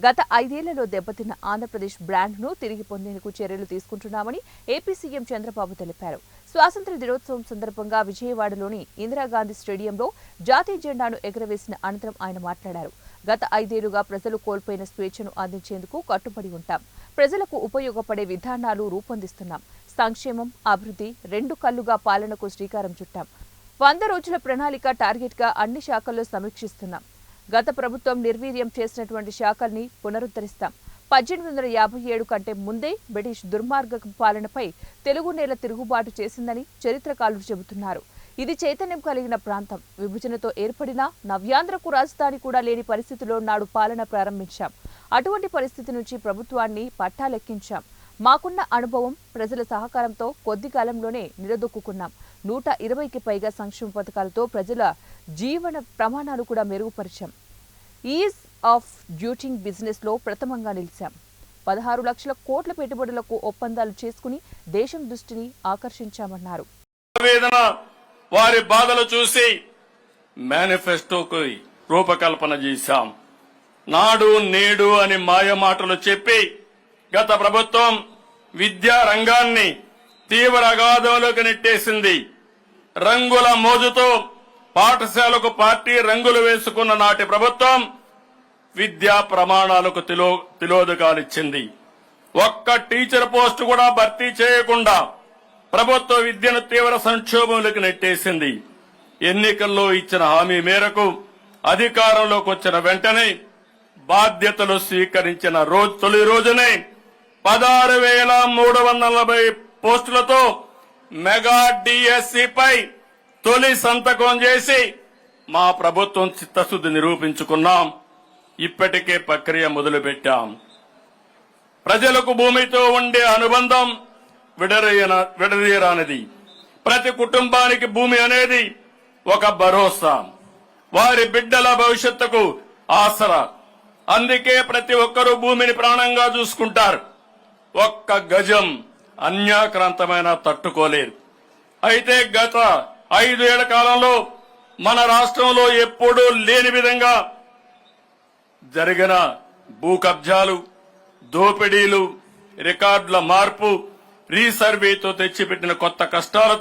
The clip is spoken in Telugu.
గత 5 ఏళ్లలో దెబ్బతిన్న ఆంధ్రప్రదేశ్ బ్రాండ్ను తిరిగి పొందేందుకు చర్యలు తీసుకుంటున్నామని ఏపీ సీఎం చంద్రబాబు తెలిపారు. స్వాతంత్ర్య దినోత్సవం సందర్భంగా విజయవాడలోని ఇందిరాగాంధీ స్టేడియంలో జాతీయ జెండాను ఎగురవేసిన అనంతరం ఆయన మాట్లాడారు. గత 5 ఏళ్లుగా ప్రజలు కోల్పోయిన స్వేచ్ఛను అందించేందుకు కట్టుబడి ఉంటాం. ప్రజలకు ఉపయోగపడే విధానాలు రూపొందిస్తున్నాం. సంక్షేమం, అభివృద్ధి రెండు కళ్లుగా పాలనకు శ్రీకారం చుట్టాం. 100 రోజుల ప్రణాళిక టార్గెట్గా అన్ని శాఖల్లో సమీక్షిస్తున్నాం. గత ప్రభుత్వం నిర్వీర్యం చేసినటువంటి శాఖల్ని పునరుద్ధరిస్తాం. 1857 కంటే ముందే బ్రిటిష్ దుర్మార్గ పాలనపై తెలుగు నేల తిరుగుబాటు చేసిందని చరిత్రకారులు చెబుతున్నారు. ఇది చైతన్యం కలిగిన ప్రాంతం. విభజనతో ఏర్పడిన నవ్యాంధ్రకు రాజధాని కూడా లేని పరిస్థితిలో నాడు పాలన ప్రారంభించాం. అటువంటి పరిస్థితి నుంచి ప్రభుత్వాన్ని పట్టాలెక్కించాం. మాకున్న అనుభవం, ప్రజల సహకారంతో కొద్ది కాలంలోనే నిలదొక్కున్నాం. 120కి పైగా సంక్షేమ పథకాలతో ప్రజల జీవన ప్రమాణాలు కూడా మెరుగుపరిచాం. ఈజ్ ఆఫ్ డ్యూయింగ్ బిజినెస్ లో ప్రథమంగా నిలిచాం. 16 లక్షల కోట్ల పెట్టుబడులకు ఒప్పందాలు చేసుకుని దేశం దృష్టిని ఆకర్షించామన్నారు. వారి బాధలు చూసి మేనిఫెస్టోకు రూపకల్పన చేశాం. నాడు నేడు అని మాయ మాటలు చెప్పి గత ప్రభుత్వం విద్యా రంగాన్ని తీవ్ర అగాధంలోకి నెట్టేసింది. రంగుల మోజుతో పాఠశాలకు పార్టీ రంగులు వేసుకున్న నాటి ప్రభుత్వం విద్యా ప్రమాణాలకు తిలోదకాలిచ్చింది. ఒక్క టీచర్ పోస్టు కూడా భర్తీ చేయకుండా ప్రభుత్వ విద్యను తీవ్ర సంక్షోభంలోకి నెట్టేసింది. ఎన్నికల్లో ఇచ్చిన హామీ మేరకు అధికారంలోకి వచ్చిన వెంటనే బాధ్యతలు స్వీకరించిన తొలి రోజునే 16,340 పోస్టులతో మెగా డిఎస్సిపై తొలి సంతకం చేసి మా ప్రభుత్వం చిత్తశుద్ధి నిరూపించుకున్నాం. ఇప్పటికే ప్రక్రియ మొదలుపెట్టాం. ప్రజలకు భూమితో ఉండే అనుబంధం విడదీయరానిది. ప్రతి కుటుంబానికి భూమి అనేది ఒక భరోసా, వారి బిడ్డల భవిష్యత్తుకు ఆసరా. అందుకే ప్రతి ఒక్కరూ భూమిని ప్రాణంగా చూసుకుంటారు. ఒక్క గజం అన్యాక్రాంతమైన తట్టుకోలేరు. అయితే గత 5 ఏళ్ల కాలంలో మన రాష్ట్రంలో ఎప్పుడూ లేని విధంగా జరిగిన భూ కబ్జాలు, దోపిడీలు, రికార్డుల మార్పు, రీసర్వేతో తెచ్చిపెట్టిన కొత్త కష్టాలతో